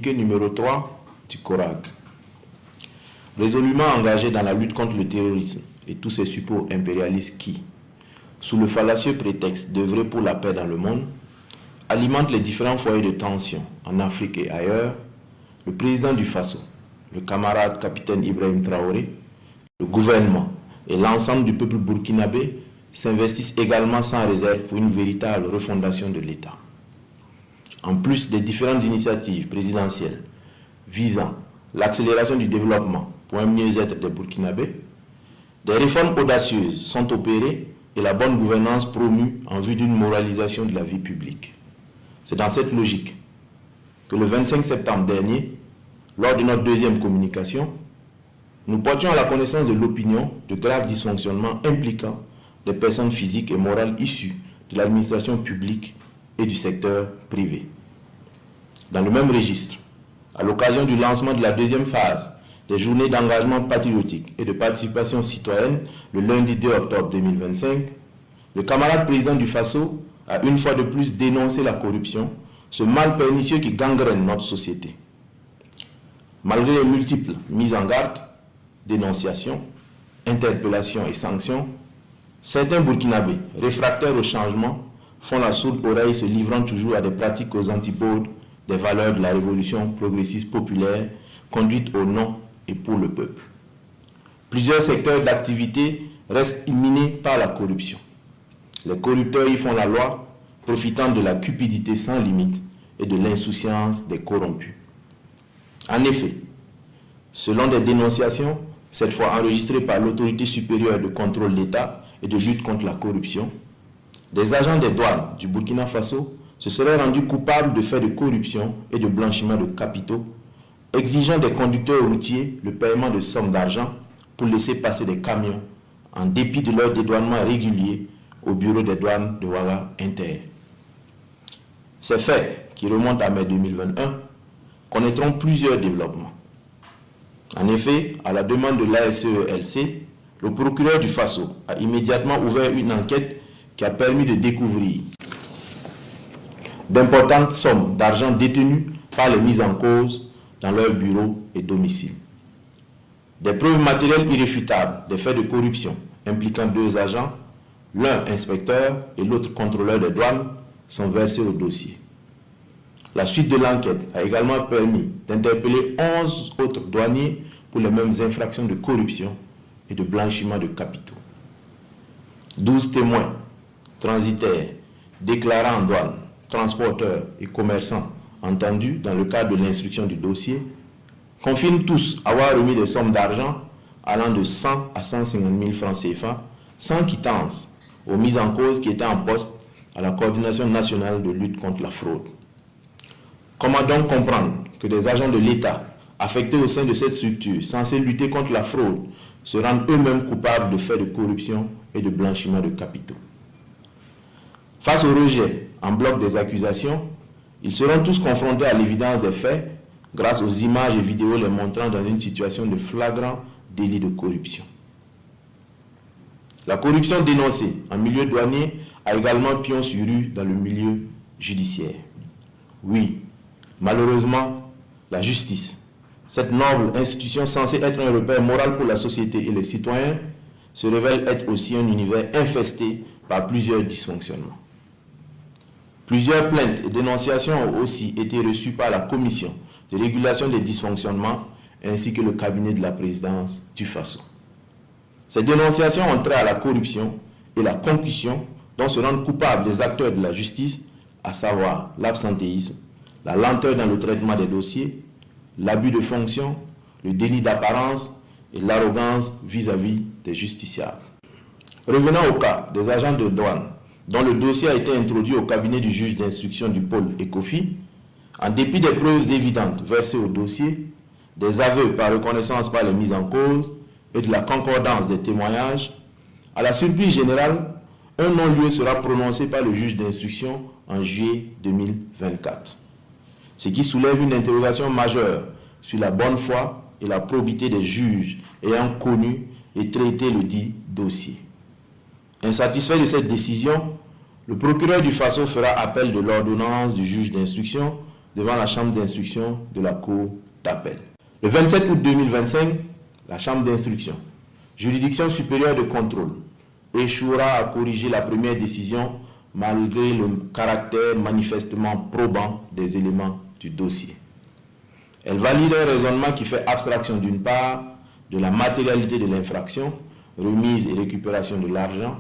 communiqué numéro 3 du CORAG. Résolument engagé dans la lutte contre le terrorisme et tous ces suppôts impérialistes qui, sous le fallacieux prétexte d'œuvrer pour la paix dans le monde, alimentent les différents foyers de tension en Afrique et ailleurs, le président du Faso, le camarade capitaine Ibrahim Traoré, le gouvernement et l'ensemble du peuple burkinabé s'investissent également sans réserve pour une véritable refondation de l'État. En plus des différentes initiatives présidentielles visant l'accélération du développement pour un mieux-être des Burkinabés, des réformes audacieuses sont opérées et la bonne gouvernance promue en vue d'une moralisation de la vie publique. C'est dans cette logique que le 25 septembre dernier, lors de notre deuxième communication, nous portions à la connaissance de l'opinion de graves dysfonctionnements impliquant des personnes physiques et morales issues de l'administration publique et du secteur privé. Dans le même registre, à l'occasion du lancement de la deuxième phase des journées d'engagement patriotique et de participation citoyenne le lundi 2 octobre 2025, le camarade président du Faso a une fois de plus dénoncé la corruption, ce mal pernicieux qui gangrène notre société. Malgré les multiples mises en garde, dénonciations, interpellations et sanctions, certains Burkinabés, réfractaires au changement, font la sourde oreille se livrant toujours à des pratiques aux antipodes des valeurs de la révolution progressiste populaire conduite au nom et pour le peuple. Plusieurs secteurs d'activité restent minés par la corruption. Les corrupteurs y font la loi, profitant de la cupidité sans limite et de l'insouciance des corrompus. En effet, selon des dénonciations, cette fois enregistrées par l'autorité supérieure de contrôle d'État et de lutte contre la corruption, des agents des douanes du Burkina Faso se seraient rendus coupables de faits de corruption et de blanchiment de capitaux, exigeant des conducteurs routiers le paiement de sommes d'argent pour laisser passer des camions en dépit de leur dédouanement régulier au bureau des douanes de Ouaga Inter. Ces faits, qui remontent à mai 2021, connaîtront plusieurs développements. En effet, à la demande de l'ASELC, le procureur du Faso a immédiatement ouvert une enquête qui a permis de découvrir d'importantes sommes d'argent détenues par les mises en cause dans leurs bureaux et domiciles. Des preuves matérielles irréfutables des faits de corruption impliquant deux agents, l'un inspecteur et l'autre contrôleur des douanes, sont versées au dossier. La suite de l'enquête a également permis d'interpeller 11 autres douaniers pour les mêmes infractions de corruption et de blanchiment de capitaux. 12 témoins, transitaires, déclarants en douane, transporteurs et commerçants entendus dans le cadre de l'instruction du dossier, confirment tous avoir remis des sommes d'argent allant de 100 à 150 000 francs CFA sans quittance aux mises en cause qui étaient en poste à la coordination nationale de lutte contre la fraude. Comment donc comprendre que des agents de l'État affectés au sein de cette structure censée lutter contre la fraude se rendent eux-mêmes coupables de faits de corruption et de blanchiment de capitaux? Face au rejet en bloc des accusations, ils seront tous confrontés à l'évidence des faits grâce aux images et vidéos les montrant dans une situation de flagrant délit de corruption. La corruption dénoncée en milieu douanier a également pion sur rue dans le milieu judiciaire. Oui, malheureusement, la justice, cette noble institution censée être un repère moral pour la société et les citoyens, se révèle être aussi un univers infesté par plusieurs dysfonctionnements. Plusieurs plaintes et dénonciations ont aussi été reçues par la Commission de régulation des dysfonctionnements ainsi que le cabinet de la présidence du Faso. Ces dénonciations ont trait à la corruption et la concussion dont se rendent coupables des acteurs de la justice, à savoir l'absentéisme, la lenteur dans le traitement des dossiers, l'abus de fonction, le délit d'apparence et l'arrogance vis-à-vis des justiciables. Revenons au cas des agents de douane dont le dossier a été introduit au cabinet du juge d'instruction du pôle ECOFI, en dépit des preuves évidentes versées au dossier, des aveux par reconnaissance par les mises en cause et de la concordance des témoignages, à la surprise générale, un non-lieu sera prononcé par le juge d'instruction en juillet 2024. Ce qui soulève une interrogation majeure sur la bonne foi et la probité des juges ayant connu et traité le dit dossier. Insatisfait de cette décision, le procureur du Faso fera appel de l'ordonnance du juge d'instruction devant la chambre d'instruction de la cour d'appel. Le 27 août 2025, la chambre d'instruction, juridiction supérieure de contrôle, échouera à corriger la première décision malgré le caractère manifestement probant des éléments du dossier. Elle valide un raisonnement qui fait abstraction d'une part de la matérialité de l'infraction, remise et récupération de l'argent,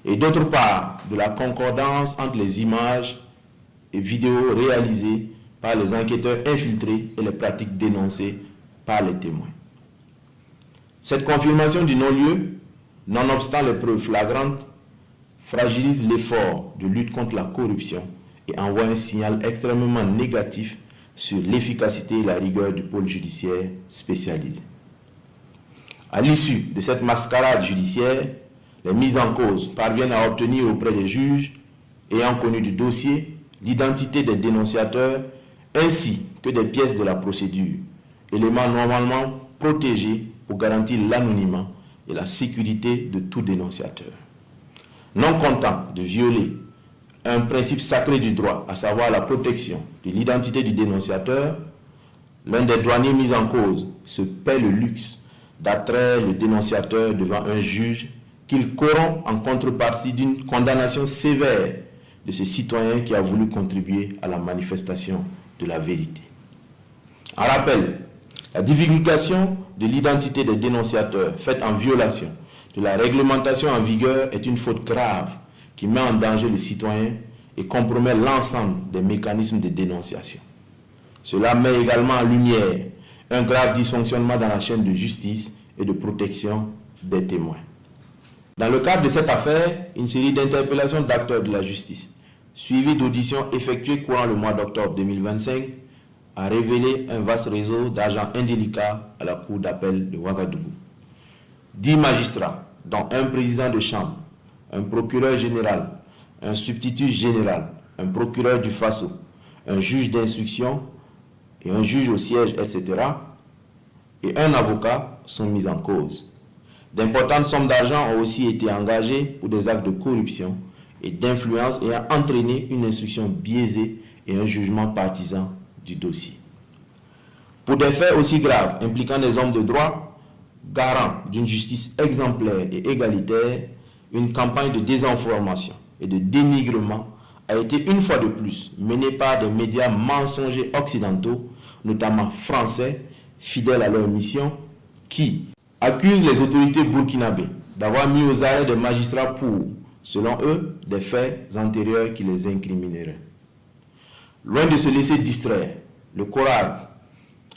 et d'autre part de la concordance entre les images et vidéos réalisées par les enquêteurs infiltrés et les pratiques dénoncées par les témoins. Cette confirmation du non-lieu, nonobstant les preuves flagrantes, fragilise l'effort de lutte contre la corruption et envoie un signal extrêmement négatif sur l'efficacité et la rigueur du pôle judiciaire spécialisé. À l'issue de cette mascarade judiciaire, les mises en cause parviennent à obtenir auprès des juges ayant connu du dossier l'identité des dénonciateurs ainsi que des pièces de la procédure, éléments normalement protégés pour garantir l'anonymat et la sécurité de tout dénonciateur. Non content de violer un principe sacré du droit, à savoir la protection de l'identité du dénonciateur, l'un des douaniers mis en cause se paie le luxe d'attraire le dénonciateur devant un juge qu'il corrompt en contrepartie d'une condamnation sévère de ce citoyen qui a voulu contribuer à la manifestation de la vérité. En rappel, la divulgation de l'identité des dénonciateurs faite en violation de la réglementation en vigueur est une faute grave qui met en danger le citoyen et compromet l'ensemble des mécanismes de dénonciation. Cela met également en lumière un grave dysfonctionnement dans la chaîne de justice et de protection des témoins. Dans le cadre de cette affaire, une série d'interpellations d'acteurs de la justice, suivies d'auditions effectuées courant le mois d'octobre 2025, a révélé un vaste réseau d'agents indélicats à la cour d'appel de Ouagadougou. 10 magistrats, dont un président de chambre, un procureur général, un substitut général, un procureur du FASO, un juge d'instruction et un juge au siège, etc., et un avocat sont mis en cause. D'importantes sommes d'argent ont aussi été engagées pour des actes de corruption et d'influence ayant entraîné une instruction biaisée et un jugement partisan du dossier. Pour des faits aussi graves impliquant des hommes de droit, garants d'une justice exemplaire et égalitaire, une campagne de désinformation et de dénigrement a été une fois de plus menée par des médias mensongers occidentaux, notamment français, fidèles à leur mission, qui accusent les autorités burkinabées d'avoir mis aux arrêts des magistrats pour, selon eux, des faits antérieurs qui les incrimineraient. Loin de se laisser distraire, le CORAD,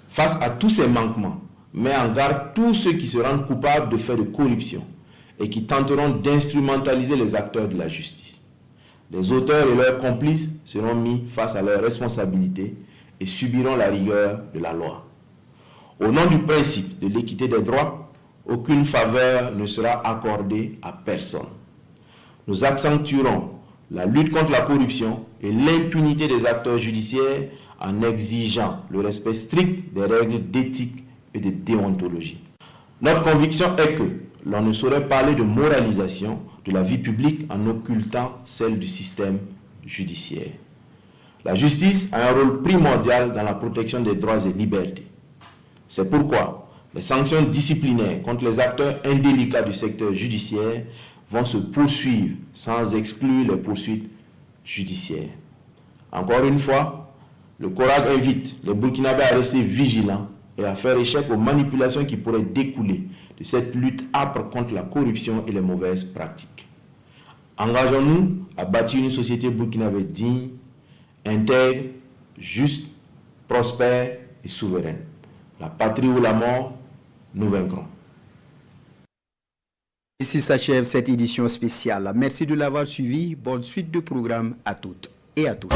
face à tous ces manquements, met en garde tous ceux qui se rendent coupables de faits de corruption et qui tenteront d'instrumentaliser les acteurs de la justice. Les auteurs et leurs complices seront mis face à leurs responsabilités et subiront la rigueur de la loi. Au nom du principe de l'équité des droits, aucune faveur ne sera accordée à personne. Nous accentuerons la lutte contre la corruption et l'impunité des acteurs judiciaires en exigeant le respect strict des règles d'éthique et de déontologie. Notre conviction est que l'on ne saurait parler de moralisation de la vie publique en occultant celle du système judiciaire. La justice a un rôle primordial dans la protection des droits et libertés. C'est pourquoi les sanctions disciplinaires contre les acteurs indélicats du secteur judiciaire vont se poursuivre sans exclure les poursuites judiciaires. Encore une fois, le CORAD invite les Burkinabés à rester vigilants et à faire échec aux manipulations qui pourraient découler de cette lutte âpre contre la corruption et les mauvaises pratiques. Engageons-nous à bâtir une société burkinabé digne, intègre, juste, prospère et souveraine. La patrie ou la mort, nous vaincrons. Ici s'achève cette édition spéciale. Merci de l'avoir suivi. Bonne suite de programme à toutes et à tous.